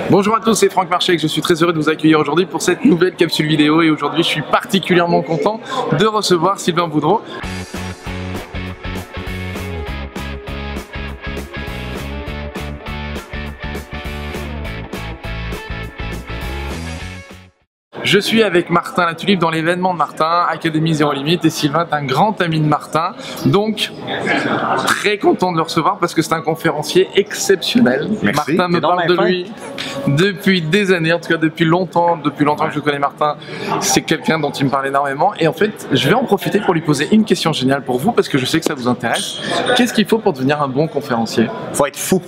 Bonjour à tous, c'est Franck Marchek, je suis très heureux de vous accueillir aujourd'hui pour cette nouvelle capsule vidéo et aujourd'hui je suis particulièrement content de recevoir Sylvain Boudreau. Je suis avec Martin Latulippe dans l'événement de Martin, Académie Zéro Limite, et Sylvain est un grand ami de Martin, donc très content de le recevoir parce que c'est un conférencier exceptionnel. Merci. Martin me parle de lui depuis des années, en tout cas depuis longtemps que je connais Martin, c'est quelqu'un dont il me parle énormément et en fait je vais en profiter pour lui poser une question géniale pour vous parce que je sais que ça vous intéresse. Qu'est-ce qu'il faut pour devenir un bon conférencier? Faut être fou.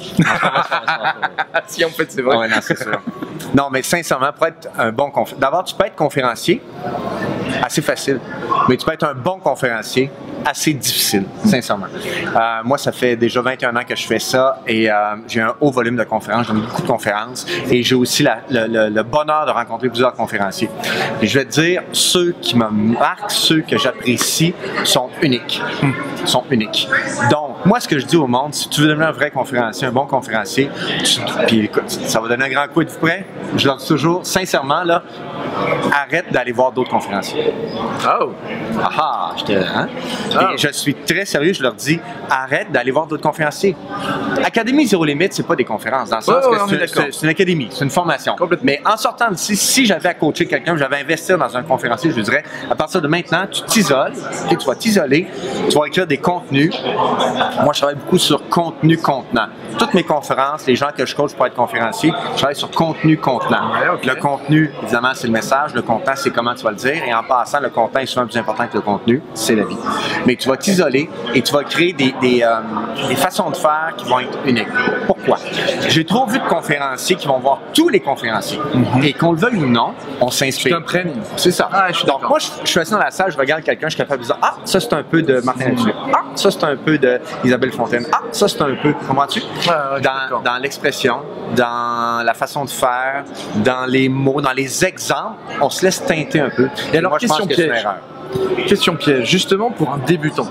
Si en fait c'est vrai. Ouais, non, c'est sûr. Non, mais sincèrement, pour être un bon conférencier, d'abord tu peux être conférencier, assez facile, mais tu peux être un bon conférencier, assez difficile, sincèrement. Moi, ça fait déjà 21 ans que je fais ça et j'ai un haut volume de conférences, je donne beaucoup de conférences et j'ai aussi le bonheur de rencontrer plusieurs conférenciers. Et je vais te dire, ceux qui me marquent, ceux que j'apprécie sont uniques. Sont uniques. Donc, moi, ce que je dis au monde, si tu veux devenir un vrai conférencier, un bon conférencier, puis écoute, ça va donner un grand coup, êtes-vous prêts? Je leur dis toujours, sincèrement, là, arrête d'aller voir d'autres conférenciers. Oh! Ah, hein? Et je suis très sérieux, je leur dis, arrête d'aller voir d'autres conférenciers. Académie Zéro Limite, c'est pas des conférences, dans le sens que c'est une académie, c'est une formation. Mais en sortant d'ici, si j'avais à coacher quelqu'un, j'avais à investir dans un conférencier, je lui dirais, à partir de maintenant, tu t'isoles, tu vas t'isoler, tu vas écrire des contenus. Moi, je travaille beaucoup sur contenu contenant. Toutes mes conférences, les gens que je coach pour être conférencier, je travaille sur contenu contenant. Le contenu, évidemment, c'est le message, le contenant, c'est comment tu vas le dire, et en passant, le contenant est souvent plus important que le contenu, c'est la vie. Mais tu vas t'isoler et tu vas créer des façons de faire qui vont être uniques. Pourquoi? J'ai trop vu de conférenciers qui vont voir tous les conférenciers. Et qu'on le veuille ou non, on s'inspire. Tu t'imprègnes. C'est ça. Donc moi, je suis assis dans la salle, je regarde quelqu'un, je suis capable de dire, ah, ça c'est un peu de Martin Latulippe. Ah, ça c'est un peu d'Isabelle Fontaine. Ah, ça c'est un peu, comprends-tu? Dans l'expression, dans la façon de faire, dans les mots, dans les exemples, on se laisse teinter un peu. Et alors, moi, je pense que c'est une erreur. Question piège, justement pour un débutant,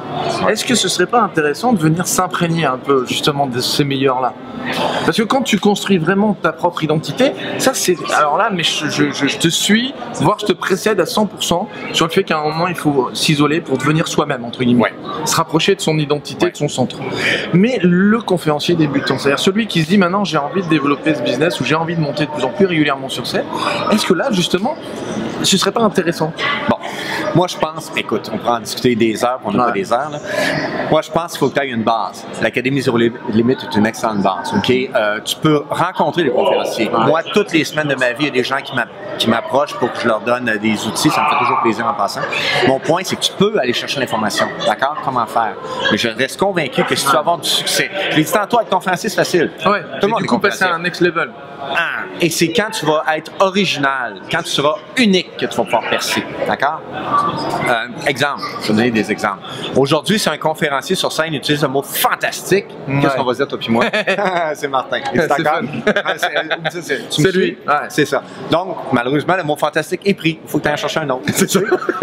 est-ce que ce serait pas intéressant de venir s'imprégner un peu justement de ces meilleurs-là? Parce que quand tu construis vraiment ta propre identité, ça c'est... Alors là, mais je te suis, voire je te précède à 100% sur le fait qu'à un moment il faut s'isoler pour devenir soi-même, entre guillemets. Se rapprocher de son identité, de son centre. Mais le conférencier débutant, c'est-à-dire celui qui se dit maintenant j'ai envie de développer ce business ou j'ai envie de monter de plus en plus régulièrement sur scène, est-ce que là justement, ce serait pas intéressant? Bon, moi je pense, écoute, on peut en discuter des heures, on n'a pas des heures. Là. Moi je pense qu'il faut que tu aies une base. L'Académie Zéro Limite est une excellente base. Okay? Tu peux rencontrer des conférenciers. Moi, toutes les semaines de ma vie, il y a des gens qui m'approchent pour que je leur donne des outils. Ça me fait toujours plaisir en passant. Mon point, c'est que tu peux aller chercher l'information. D'accord? Comment faire? Mais je reste convaincu que si tu veux avoir du succès, je l'ai dit tantôt, être conférencier, c'est facile. Ouais, tout le monde du coup, passer à un next level. Et c'est quand tu vas être original, quand tu seras unique que tu vas pouvoir percer. D'accord? Exemple, je vais donner des exemples. Aujourd'hui, si un conférencier sur scène utilise le mot fantastique, qu'est-ce qu'on va dire, toi puis moi? C'est Martin. Es-tu d'accord? C'est lui. C'est ça. Donc, malheureusement, le mot fantastique est pris. Il faut que tu ailles chercher un autre.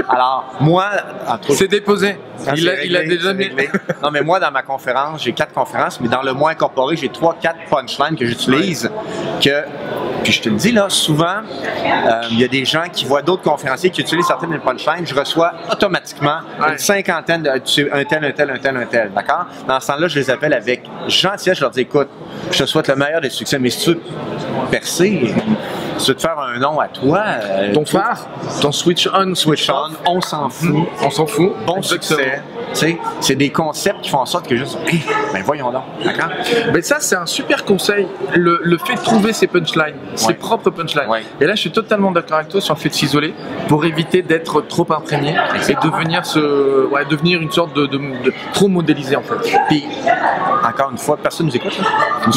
Alors, moi, c'est déposé. Il a déjà mis. Non, mais moi, dans ma conférence, j'ai 4 conférences, mais dans le mois incorporé, j'ai 3-4 punchlines que j'utilise. Puis je te le dis, là, souvent, il y a des gens qui voient d'autres conférenciers qui utilisent certaines punchlines. Je reçois automatiquement une cinquantaine de un tel, d'accord? Dans ce temps-là, je les appelle avec gentillesse. Je leur dis, écoute, je te souhaite le meilleur des succès, mais si tu veux percer, si tu veux te faire un nom à toi... ton phare, ton switch on, on s'en fout. On s'en fout. Bon succès. C'est des concepts qui font en sorte que juste, ben voyons donc, d'accord? Mais ça, c'est un super conseil, le fait de trouver ses punchlines, ses propres punchlines. Et là, je suis totalement d'accord avec toi sur le fait de s'isoler pour éviter d'être trop imprégné et devenir une sorte de trop modélisé en fait. Puis, encore une fois, personne nous écoute, là?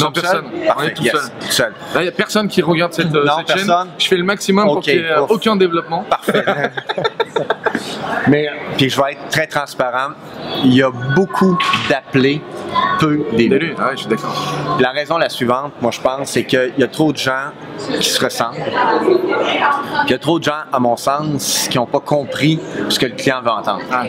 Non, personne. On est tout seul. Là, il n'y a personne qui regarde cette chaîne. Je fais le maximum pour qu'il n'y ait aucun développement. Parfait. Mais, puis je vais être très transparent, il y a beaucoup d'appelés, peu d'élus. Ah oui, je suis d'accord. La raison la suivante, moi je pense, c'est qu'il y a trop de gens qui se ressemblent. Il y a trop de gens, à mon sens, qui n'ont pas compris ce que le client veut entendre. Ah.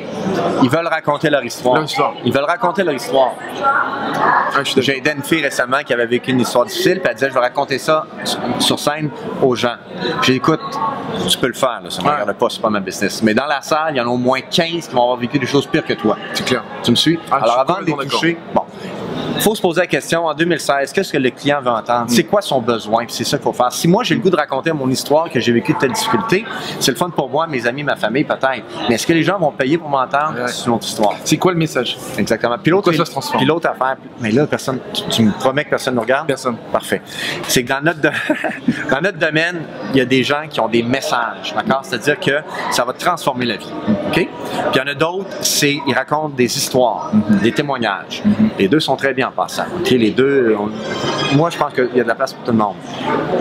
Ils veulent raconter leur histoire. Ils veulent raconter leur histoire. Ah, j'ai aidé une fille récemment qui avait vécu une histoire difficile, puis elle disait, je vais raconter ça sur scène aux gens. J'ai dit, écoute, tu peux le faire, là, ça ne me regarde pas, c'est pas ma business. Mais dans la salle, il y en a au moins 15 qui vont avoir vécu des choses pires que toi. C'est clair. Tu me suis? Alors avant de les toucher, bon, il faut se poser la question, en 2016, qu'est-ce que le client veut entendre? C'est quoi son besoin? Puis c'est ça qu'il faut faire. Si moi, j'ai le goût de raconter mon histoire, que j'ai vécu de telle difficulté, c'est le fun pour moi, mes amis, ma famille, peut-être. Mais est-ce que les gens vont payer pour m'entendre sur notre histoire? C'est quoi le message? Exactement. Puis l'autre affaire, mais là, personne, tu me promets que personne ne regarde? Personne. Parfait. C'est que dans notre domaine, il y a des gens qui ont des messages, d'accord? C'est-à-dire que ça va transformer la vie, OK? Puis il y en a d'autres, ils racontent des histoires, des témoignages. Les deux sont très bien en passant. Okay, les deux, moi je pense qu'il y a de la place pour tout le monde.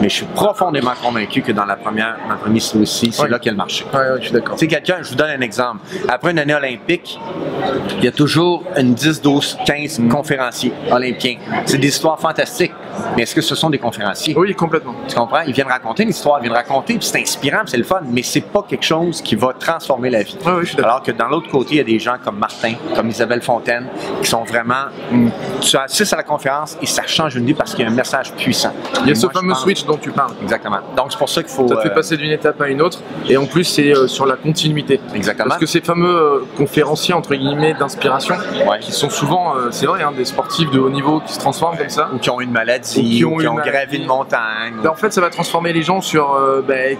Mais je suis profondément convaincu que dans ma première ici, c'est là qu'il y a le marché. Oui, je suis d'accord. Tu sais, je vous donne un exemple. Après une année olympique, il y a toujours une 10, 12, 15 conférenciers olympiens. C'est des histoires fantastiques. Mais est-ce que ce sont des conférenciers? Oui, complètement. Tu comprends? Ils viennent raconter une histoire, ils viennent raconter, puis c'est inspirant, puis c'est le fun, mais c'est pas quelque chose qui va transformer la vie. Oui, je suis d'accord. Alors que dans l'autre côté, il y a des gens comme Martin, comme Isabelle Fontaine, qui sont vraiment... Tu assistes à la conférence et ça change une vie parce qu'il y a un message puissant. Il y a ce fameux switch dont tu parles. Exactement. Donc c'est pour ça qu'il faut... Ça te fait passer d'une étape à une autre, et en plus c'est sur la continuité. Exactement. Parce que ces fameux conférenciers, entre guillemets, d'inspiration, qui sont souvent, c'est vrai, des sportifs de haut niveau qui se transforment comme ça. Ou qui ont une maladie, ou qui ont gravi une montagne. Ben, en fait, ça va transformer les gens sur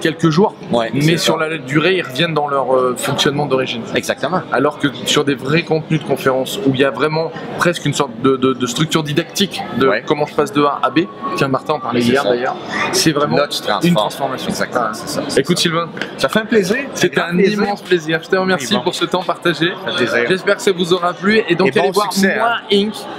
quelques jours, mais sur la durée, ils reviennent dans leur fonctionnement d'origine. Exactement. Alors que sur des vrais contenus de conférences, où il y a vraiment presque une sorte de structure didactique de comment je passe de A à B, tiens, Martin en parlait hier d'ailleurs, c'est vraiment une transformation. Exactement, c'est ça. Écoute Sylvain, ça fait un plaisir. C'était un immense plaisir. Je te remercie pour ce temps partagé. J'espère que ça vous aura plu. Et donc allez voir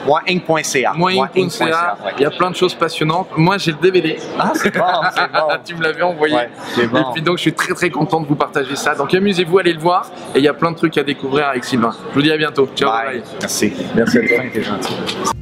moinc.ca. Moinc.ca. Il y a plein de choses passionnantes. Moi j'ai le DVD. Ah, c'est bon, c'est bon. Tu me l'avais envoyé. Et puis donc je suis très très content de vous partager ça. Donc amusez-vous, allez le voir. Et il y a plein de trucs à découvrir avec Sylvain. Je vous dis à bientôt. Ciao, bye. Merci. Merci à toi, t'es gentil.